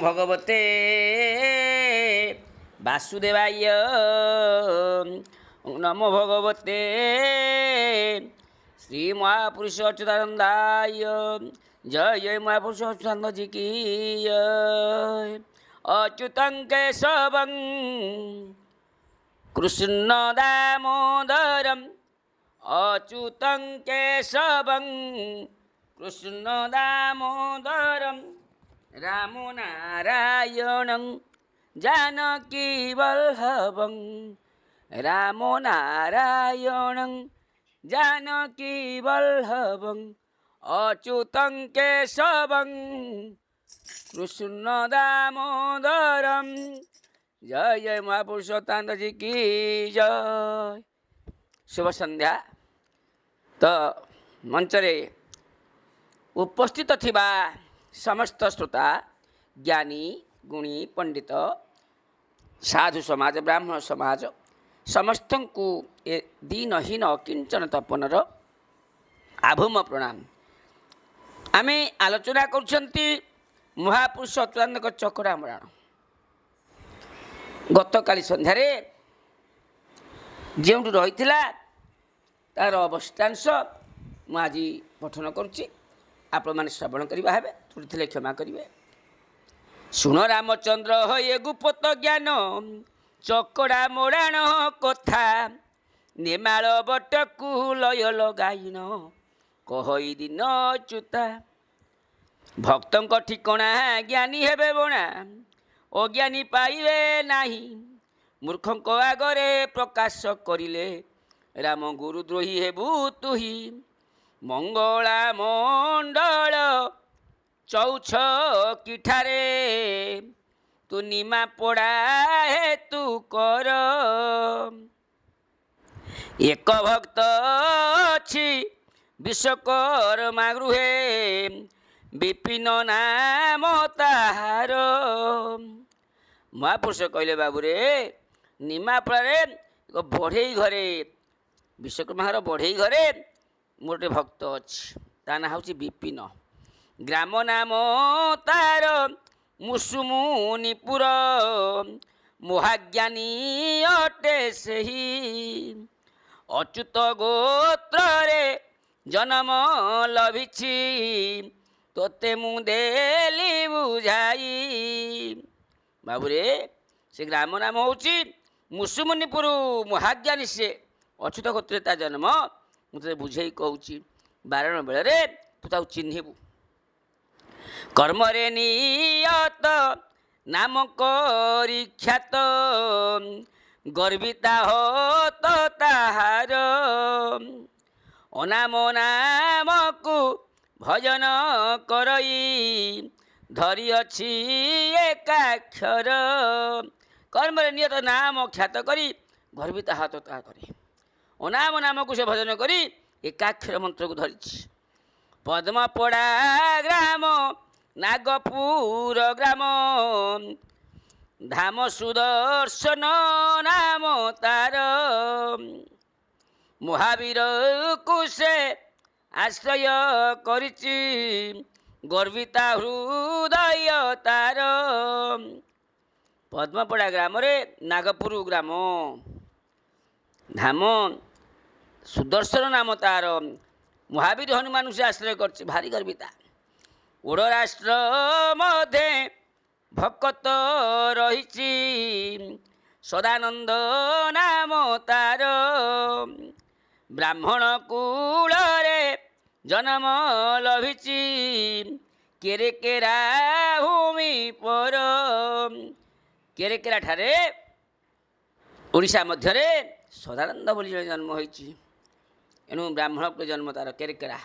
भगवते वासुदेवाय नमो भगवते श्री महापुरुष अच्युतानंदाय जय जय महापुरुष अच्युतानंद जी की जय। अच्युतं केशवं कृष्ण दामोदरम अच्युतं केशवं कृष्ण दामोदरम रामो नारायणं जानकी वल्लभं रामो नारायणं जानकी वल्लभं अच्युतं केशवं कृष्ण दामोदरम जय जय महापुरुषोत्तम जी की जय। शुभ संध्या। तो मंचरे उपस्थित थिबा समस्त श्रोता ज्ञानी गुणी पंडित साधु समाज ब्राह्मण समाज समस्त को ए दीनहीन किंचन तपनर आभूम प्रणाम। आमे आलोचना करुछंती महापुरुष अच्युतानंद चकड़ा मराण। गत काली संध्यारे जो रही तार अवस्थांश मुझे पठन करुच्ची आपण मैंने श्रवण करवा है थोड़ी क्षमा करेंगे। शुण रामचंद्र हे गुप्त ज्ञान चकड़ा मोराण कथा नेमाल बटकू लय लगाइन कही दिन अच्युता भक्तों ठिकणा ज्ञानी हेबे बणा अज्ञानी पाइबे नाही मूर्खों आगरे प्रकाश करिले राम गुरुद्रोही हेबु तुही मंगला मंडल चौछ किठारे तू निमा पड़ा हे तू कर एक भक्त अछि विश्वकर्मा गृहे विपिन नाम ताहार। महापुरुष कहले बाबू रे निमापड़े बढ़ई घरे विश्वकर्मा बढ़ई घरे मोर गोटे भक्त अच्छी ता ना हूँ विपिन ग्राम नाम तार मुसुमुनिपुर महाज्ञानी अटे सही अच्युत गोत्रे जन्म लभिछि तोते मु देली बुझाई। बाबूरे से ग्राम नाम हूँ मुसुमुनिपुर महाज्ञानी से अच्युत गोत्रे ता जन्म मुझे बुझे कहूँ बारण बेले तू ताऊ चिन्हबू कर्मरे नियत नाम करी ख्यात गर्विता हो तो ताहार अनाम नाम को भजन करई धरी अछि एकाक्षर कर्मरे नियत नाम ख्यात करी गर्विता हाथ ता करे अनाम नाम को से भजन करी एकाक्षर मंत्र को धरी पद्मपड़ा ग्राम नागपुर ग्राम धाम सुदर्शन नाम तार महावीर कुशे आश्रय करिछि गर्विता हृदय तार। पद्मपड़ा ग्राम रे नागपुर ग्राम धाम सुदर्शन नाम तार महावीर हनुमान से आश्रय कर भारी गर्विता ओड राष्ट्र मध्य भक्त रही सदानंद नाम तार ब्राह्मण कूल रे जन्म लभिछि केरेकेरा भूमि पर केरेकेरा ठारे ओडिशा मध्य सदानंद बोली जन्म होइछि एणु ब्राह्मण को जन्म तार केरेकेरा।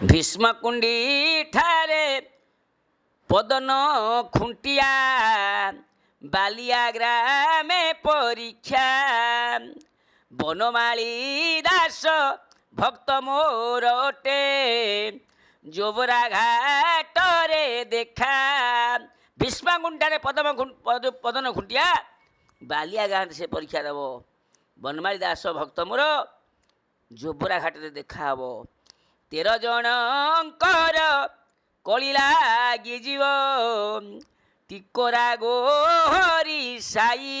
भीष्मकुंडी ठारे पदन खुंटिया बालिया ग्रामे परीक्षा बनमाली दास भक्त मोर अटे जोबरा घाट रे देखा। भीष्मकुंडारे पदन खुंटिया बालिया गाँ से परीक्षा देव बनमाली दास भक्त मोर जोबरा घाट रे देखा 13 जनकर କଳି ଲାଗିଯିବ ଟିକରା ଗୋହରି ସାଇ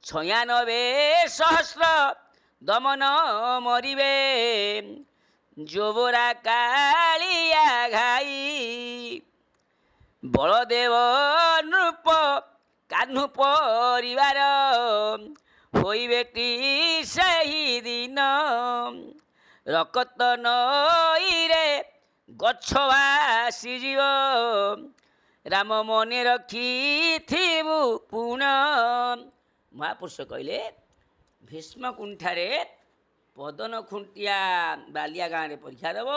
96,000 ଦମନ ମରିବେ ଯୋବରା କାଳିଆ ଘାଇ ବଳଦେବ ନୃପ କାହ୍ନୁ ପରିବାର ହୋଇବେଟି ସେହି ଦିନ ରକତ ନଈରେ ଗଛ ଭାସିଯିବ ରାମ ମନେ ରଖିଥିବୁ ପୁଣ। ମହାପୁରୁଷ କହିଲେ ଭୀଷ୍ମ କୁଣ୍ଠାରେ ପଦନ ଖୁଣ୍ଟିଆ ବାଲିଆ ଗାଁରେ ପରୀକ୍ଷା ଦେବ,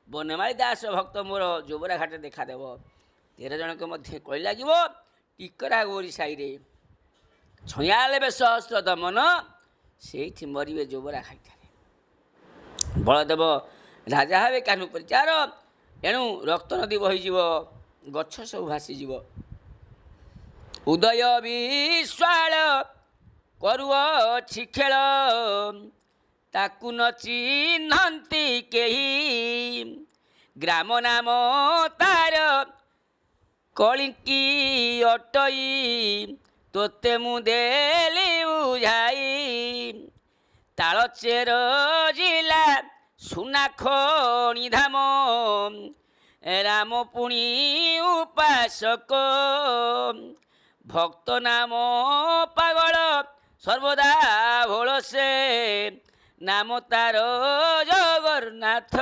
ବନମାଳୀ ଦାସ ଭକ୍ତ ମୋର ଯୋବରା ଘାଟରେ ଦେଖାଦେବ। 13 ଜଣଙ୍କ ମଧ୍ୟ କଳି ଲାଗିବ ଟିକରା ଗୋରି ସାହିରେ 96,000 ଦମନ ସେଇଠି ମରିବେ ଯୋବରା ଘାଟରେ। ବଳଦେବ ରାଜା ହେବେ କାହ୍ନୁ ପରିଚାର, ଏଣୁ ରକ୍ତ ନଦୀ ବହିଯିବ, ଗଛ ସବୁ ଭାସିଯିବ। ଉଦୟ ବିଶ୍ୱାଳ କରୁଅଛି ଖେଳ ତାକୁ ନ ଚିହ୍ନନ୍ତି କେହି ଗ୍ରାମ ନାମ ତାର କଳିଙ୍କି ଅଟଇ ତୋତେ ମୁଁ ଦେଲି ବୁଝାଇ ତାଳଚେର ଜିଲ୍ଲା ସୁନାଖଣି ଧାମ ରାମ ପୁଣି ଉପାସକ ଭକ୍ତ ନାମ ପାଗଳ ସର୍ବଦା ଭୋଳ ସେ ନାମ ତାର ଜଗନ୍ନାଥ।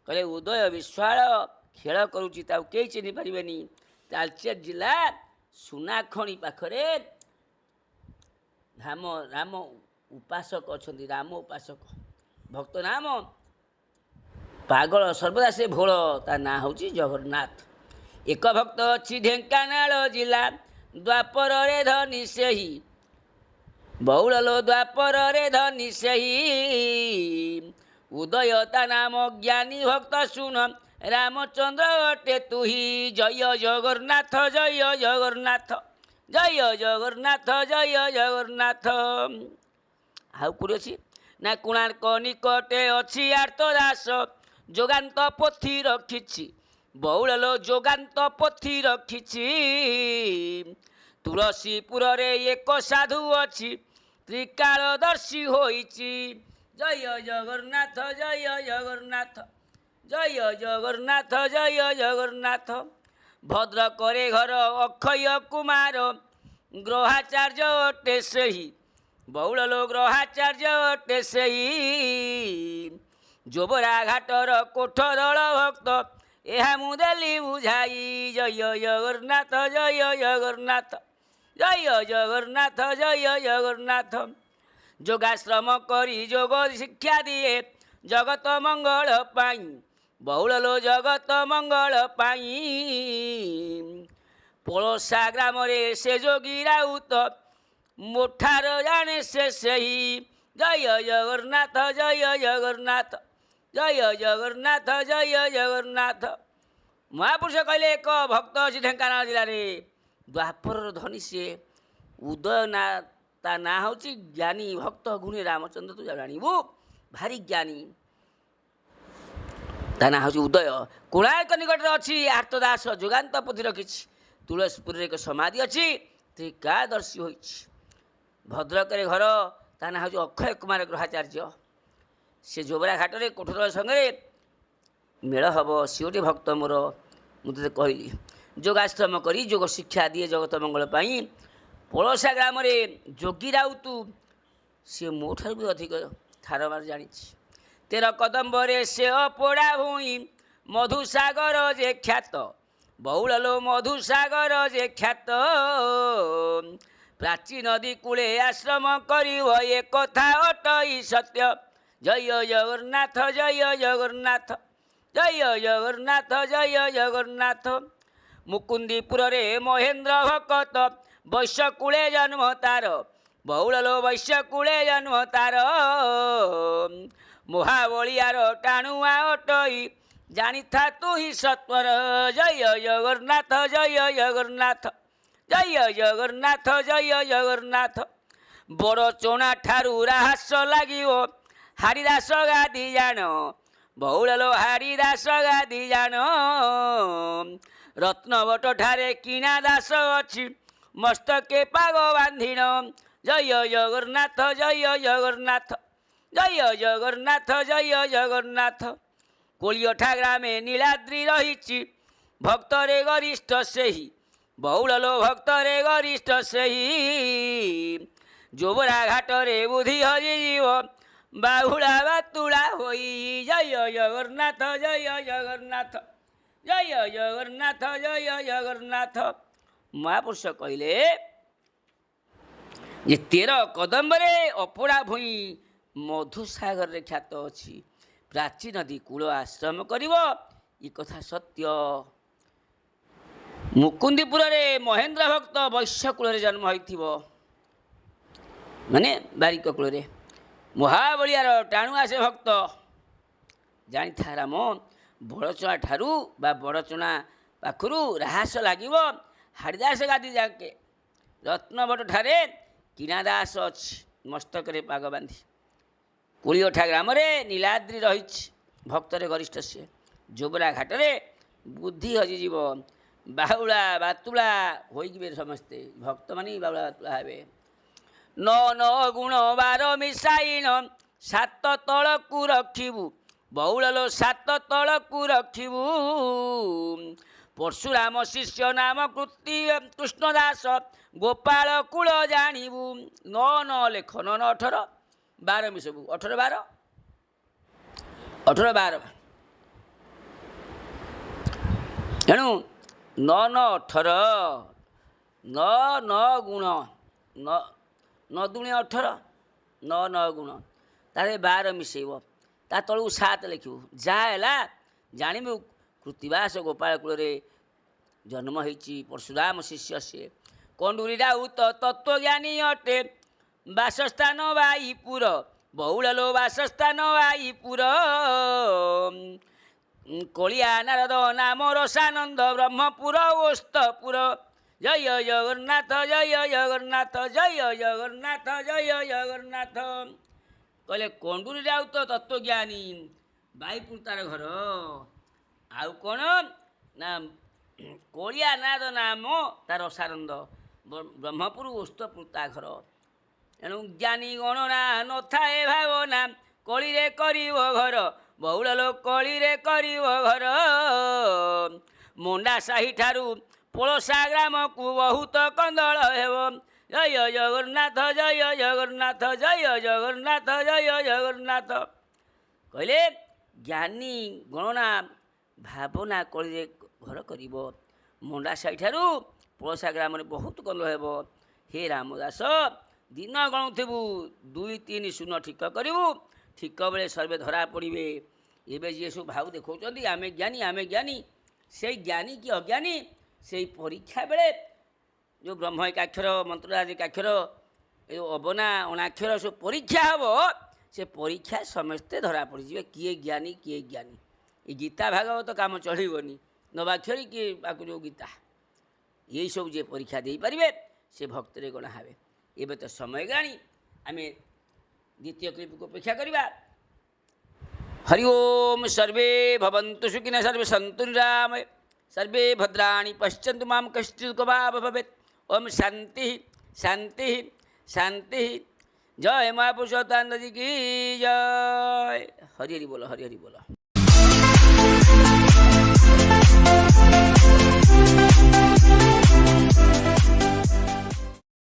କହିଲେ ଉଦୟ ବିଶ୍ୱାଳ ଖେଳ କରୁଛି ତାକୁ କେହି ଚିହ୍ନି ପାରିବେନି। ତାଳଚେର ଜିଲ୍ଲା ସୁନାଖଣି ପାଖରେ ରାମ ଉପାସକ ଅଛନ୍ତି, ରାମ ଉପାସକ ଭକ୍ତ ନାମ ପାଗଳ ସର୍ବଦା ସେ ଭୋଳ, ତା ନାଁ ହେଉଛି ଜଗନ୍ନାଥ। ଏକ ଭକ୍ତ ଅଛି ଢେଙ୍କାନାଳ ଜିଲ୍ଲା ଦ୍ୱାପରରେ ଧନୀ ସେହି ବହୁଳ ଲୋ ଦ୍ୱାପରରେ ଧନୀ ସେହି ଉଦୟ ତା ନାମ ଜ୍ଞାନୀ ଭକ୍ତ ଶୁଣ ରାମଚନ୍ଦ୍ର ଅଟେ ତୁହି ଜୟ ଜଗନ୍ନାଥ ଜୟ ଜଗନ୍ନାଥ ଜୟ ଜଗନ୍ନାଥ ଜୟ ଜଗନ୍ନାଥ। ଆଉ କେଉଁଠି ଅଛି ନା କୋଣାର୍କ ନିକଟେ ଅଛି ଆର୍ତ ଦାସ ଯୋଗାନ୍ତ ପୋଥି ରଖିଛି ବହୁଳ ଲୋ ଯୋଗାନ୍ତ ପୋଥି ରଖିଛି ତୁଳସୀପୁରରେ ଏକ ସାଧୁ ଅଛି ତ୍ରିକାଳଦର୍ଶୀ ହୋଇଛି ଜୟ ଜଗନ୍ନାଥ ଜୟ ଜଗନ୍ନାଥ ଜୟ ଜଗନ୍ନାଥ ଜୟ ଜଗନ୍ନାଥ। ଭଦ୍ରକରେ ଘର ଅକ୍ଷୟ କୁମାର ଗ୍ରହାଚାର୍ଯ୍ୟ ଅଟେ ସେହି ବହୁଳ ଲୋ ଗ୍ରହାଚାର୍ଯ୍ୟ ଅଟେ ସେହି ଯୋବରା ଘାଟର କୋଠଦଳ ଭକ୍ତ ଏହା ମୁଁ ଦେଲି ବୁଝାଇ ଜୟ ଜଗନ୍ନାଥ ଜୟ ଜଗନ୍ନାଥ ଜୟ ଜଗନ୍ନାଥ ଜୟ ଜଗନ୍ନାଥ। ଯୋଗାଶ୍ରମ କରି ଯୋଗ ଶିକ୍ଷା ଦିଏ ଜଗତ ମଙ୍ଗଳ ପାଇଁ ବହୁଳ ଲୋ ଜଗତ ମଙ୍ଗଳ ପାଇଁ ପଳସା ଗ୍ରାମରେ ସେ ଯୋଗୀ ରାଉତ ମୋଠାର ଜାଣେ ସେ ସେହି ଜୟ ଜଗନ୍ନାଥ ଜୟ ଜଗନ୍ନାଥ ଜୟ ଜଗନ୍ନାଥ ଜୟ ଜଗନ୍ନାଥ। ମହାପୁରୁଷ କହିଲେ ଏକ ଭକ୍ତ ଅଛି ଢେଙ୍କାନାଳ ଜିଲ୍ଲାରେ ଦ୍ୱାପରର ଧନୀ ସିଏ ଉଦୟ ନା ତା ନାଁ ହେଉଛି ଜ୍ଞାନୀ ଭକ୍ତ ଗୁଣୀ ରାମଚନ୍ଦ୍ର ତୁ ଜାଣିବୁ ଭାରି ଜ୍ଞାନୀ ତା ନାଁ ହେଉଛି ଉଦୟ। କୋଣାର୍କ ନିକଟରେ ଅଛି ଆର୍ତ ଦାସ ଯୋଗାନ୍ତ ପୋଥି ରଖିଛି ତୁଳସୀପୁରରେ ଏକ ସମାଧି ଅଛି ତ୍ରିକାଳଦର୍ଶୀ ହୋଇଛି। ଭଦ୍ରକରେ ଘର ତା ନାଁ ହେଉଛି ଅକ୍ଷୟ କୁମାର ଗ୍ରହାଚାର୍ଯ୍ୟ ସେ ଯୋବରା ଘାଟରେ କୋଠଦଳ ସଙ୍ଗରେ ମେଳ ହେବ ସିଏ ଗୋଟେ ଭକ୍ତ ମୋର ମୁଁ ତୋତେ କହିଲି ଯୋଗାଶ୍ରମ କରି ଯୋଗ ଶିକ୍ଷା ଦିଏ ଜଗତ ମଙ୍ଗଳ ପାଇଁ। ପଳସା ଗ୍ରାମରେ ଯୋଗୀ ରାଉତ ସିଏ ମୋ ଠାରୁ ବି ଅଧିକ ଠାରମାର ଜାଣିଛି। 13 କଦମ୍ବରେ ସେ ଅପୋଡ଼ା ଭୂଇଁ ମଧୁସାଗର ଯେ ଖ୍ୟାତ ବହୁଳ ଲୋ ମଧୁସାଗର ଯେ ଖ୍ୟାତ ପ୍ରାଚୀ ନଦୀ କୂଳେ ଆଶ୍ରମ କରିବ ଏ କଥା ଅଟଇ ସତ୍ୟ ଜୟ ଜଗନ୍ନାଥ ଜୟ ଜଗନ୍ନାଥ ଜୟ ଜଗନ୍ନାଥ ଜୟ ଜଗନ୍ନାଥ। ମୁକୁନ୍ଦିପୁରରେ ମହେନ୍ଦ୍ର ଭକତ ବୈଶ୍ୟକୂଳେ ଜନ୍ମ ତାର ବହୁଳ ଲୋ ବୈଶ୍ୟକୂଳେ ଜନ୍ମ ତାର ମହାବଳିଆର ଟାଣୁଆ ଅଟଇ ଜାଣିଥା ତୁ ହିଁ ସତ୍ୱର ଜୟ ଜଗନ୍ନାଥ ଜୟ ଜଗନ୍ନାଥ ଜୟ ଜଗନ୍ନାଥ ଜୟ ଜଗନ୍ନାଥ। ବଡ଼ ଚଣା ଠାରୁ ରାହାସ ଲାଗିବ ହାରିଦାସ ଗାଦି ଜାଣ ବହୁଳ ଲୋହାରୀ ଦାସ ଗାଦି ଜାଣ ରତ୍ନବଟ ଠାରେ କିଣା ଦାସ ଅଛି ମସ୍ତକେ ପାଗ ବାନ୍ଧିଣ ଜୟ ଜଗନ୍ନାଥ ଜୟ ଜଗନ୍ନାଥ ଜୟ ଜଗନ୍ନାଥ ଜୟ ଜଗନ୍ନାଥ। କୋଳିଅଠା ଗ୍ରାମେ ନୀଳାଦ୍ରି ରହିଛି ଭକ୍ତରେ ଗରିଷ୍ଠ ସେହି ବହୁଳ ଲୋ ଭକ୍ତରେ ଗରିଷ୍ଠ ସେହି ଯୋବରା ଘାଟରେ ବୁଦ୍ଧି ହଜିଯିବ ବାହୁଳା ବାତୁଳା ହୋଇ ଜୟ ଜଗନ୍ନାଥ ଜୟ ଜଗନ୍ନାଥ ଜୟ ଜଗନ୍ନାଥ ଜୟ ଜଗନ୍ନାଥ। ମହାପୁରୁଷ କହିଲେ ଯେ ତେର କଦମ୍ବରେ ଅପଡ଼ା ଭୂଇଁ ମଧୁସାଗରରେ ଖ୍ୟାତ ଅଛି ପ୍ରାଚୀ ନଦୀ କୂଳ ଆଶ୍ରମ କରିବ ଏ କଥା ସତ୍ୟ। ମୁକୁନ୍ଦିପୁରରେ ମହେନ୍ଦ୍ର ଭକ୍ତ ବୈଶ୍ୟ କୂଳରେ ଜନ୍ମ ହୋଇଥିବ ମାନେ ବାରିକ କୂଳରେ ମହାବଳିଆର ଟାଣୁଆ ସେ ଭକ୍ତ ଜାଣିଥା ରାମ ବଡ଼ଚଣା ଠାରୁ ବା ବଡ଼ଚଣା ପାଖରୁ ରାହାସ ଲାଗିବ ହାଡ଼ିଦାସ ଗାଦି ଯାକେ ରତ୍ନବଟ ଠାରେ କିଣା ଦାସ ଅଛି ମସ୍ତକରେ ପାଗ ବାନ୍ଧି କୋଳିଅଠା ଗ୍ରାମରେ ନୀଳାଦ୍ରି ରହିଛି ଭକ୍ତରେ ଗରିଷ୍ଠ ସିଏ ଯୋବରା ଘାଟରେ ବୁଦ୍ଧି ହଜିଯିବ ବାହୁଳା ବାତୁଳା ହୋଇଯିବେ ସମସ୍ତେ ଭକ୍ତମାନେ ବାହୁଳା ବାତୁଳା ହେବେ। ନ ନ ଗୁଣ ବାର ମିଶାଇଣ ସାତ ତଳକୁ ରଖିବୁ ବହୁଳ ଲୋ ସାତ ତଳକୁ ରଖିବୁ ପରଶୁରାମ ଶିଷ୍ୟ ନାମ କୃଷ୍ଣ ଦାସ ଗୋପାଳ କୂଳ ଜାଣିବୁ ନ ନ ଲେଖ ନ ନ 18 12 ମିଶବୁ 18 12 18 12 ଏଣୁ ନ ନ 18 ନ ନ ଗୁଣ ନ ଦୁଣେ 18 ନ ନ ଗୁଣ ତାହେଲେ 12 ମିଶେଇବ ତା ତଳକୁ 7 ଲେଖିବୁ ଯାହା ହେଲା ଜାଣିବୁ କୃତିବାସ ଗୋପାଳ କୂଳରେ ଜନ୍ମ ହେଇଛି ପରଶୁରାମ ଶିଷ୍ୟ ସିଏ କଣ୍ଡୁରୀ ରାଉତ ତତ୍ତ୍ୱଜ୍ଞାନୀ ଅଟେ ବାସସ୍ଥାନ ବାଇପୁର ବହୁଳ ଲୋ ବାସସ୍ଥାନ ବାଇପୁର କଳିଆ ନାରଦ ନାମ ରସାନନ୍ଦ ବ୍ରହ୍ମପୁର ଓସ୍ତପୁର ଜୟ ଜଗନ୍ନାଥ ଜୟ ଜଗନ୍ନାଥ ଜୟ ଜଗନ୍ନାଥ ଜୟ ଜଗନ୍ନାଥ। କହିଲେ କଣ୍ଡୁରୀ ରାଉତ ତତ୍ତ୍ୱଜ୍ଞାନୀ ବାଇପୁର ତାର ଘର ଆଉ କ'ଣ ନା କଳିଆ ନାରଦ ନାମ ତାର ରସାନନ୍ଦ ବ୍ରହ୍ମପୁର ଓସ୍ତପୁର ତା ଘର। ଏଣୁ ଜ୍ଞାନୀ ଗଣନା ନଥାଏ ଭାବନା କଳିରେ କରିବ ଘର ବହୁଳ ଲୋକ କଳିରେ କରିବ ଘର ମୁଣ୍ଡା ସାହି ଠାରୁ ପଳସା ଗ୍ରାମକୁ ବହୁତ କନ୍ଦଳ ହେବ ଜୟ ଜଗନ୍ନାଥ ଜୟ ଜଗନ୍ନାଥ ଜୟ ଜଗନ୍ନାଥ ଜୟ ଜଗନ୍ନାଥ। କହିଲେ ଜ୍ଞାନୀ ଗଣନା ଭାବନା କଳିରେ ଘର କରିବ ମୁଣ୍ଡା ସାହି ଠାରୁ ପଳସା ଗ୍ରାମରେ ବହୁତ କନ୍ଦଳ ହେବ ହେ ରାମଦାସ ଦିନ ଗଣୁଥିବୁ 2 3 ଶୂନ ଠିକ କରିବୁ ଠିକ ବେଳେ ସର୍ବେ ଧରା ପଡ଼ିବେ। ଏବେ ଯିଏ ସବୁ ଭାଉ ଦେଖାଉଛନ୍ତି ଆମେ ଜ୍ଞାନୀ ସେଇ ଜ୍ଞାନୀ କି ଅଜ୍ଞାନୀ ସେଇ ପରୀକ୍ଷା ବେଳେ ଯେଉଁ ବ୍ରହ୍ମ ଏକାକ୍ଷର ମନ୍ତ୍ରରାଜ ଏକାକ୍ଷର ଏ ଅବନା ଅଣାକ୍ଷର ସବୁ ପରୀକ୍ଷା ହେବ ସେ ପରୀକ୍ଷା ସମସ୍ତେ ଧରା ପଡ଼ିଯିବେ କିଏ ଜ୍ଞାନୀ ଏ ଗୀତା ଭାଗବତ କାମ ଚଳିବନି ନବାକ୍ଷରୀ କିଏ ପାକୁ ଯେଉଁ ଗୀତା ଏଇସବୁ ଯିଏ ପରୀକ୍ଷା ଦେଇପାରିବେ ସେ ଭକ୍ତରେ ଗଣା ହେବେ। ଏବେ ତ ସମୟ ଗଲାଣି ଆମେ ଦ୍ୱିତୀୟ କ୍ଲିପକୁ ଅପେକ୍ଷା କରିବା। ହରି ଓମ୍ ସର୍ବେ ଭବନ୍ତୁ ସୁଖିନଃ ସର୍ବେ ସନ୍ତୁ ନିରାମୟ ସର୍ବେ ଭଦ୍ରାଣି ପଶ୍ୟନ୍ତୁ ମାମ୍ କଶ୍ଚିତ୍ କୋପଃ ଭବେତ୍ ଓମ୍ ଶାନ୍ତି ଶାନ୍ତି ଶାନ୍ତି ଜୟ ମହାପୁରୁଷୋତ୍ତମ କି ଜୟ। ହରି ହରି ବୋଲ ହରି ହରି ବୋଲ।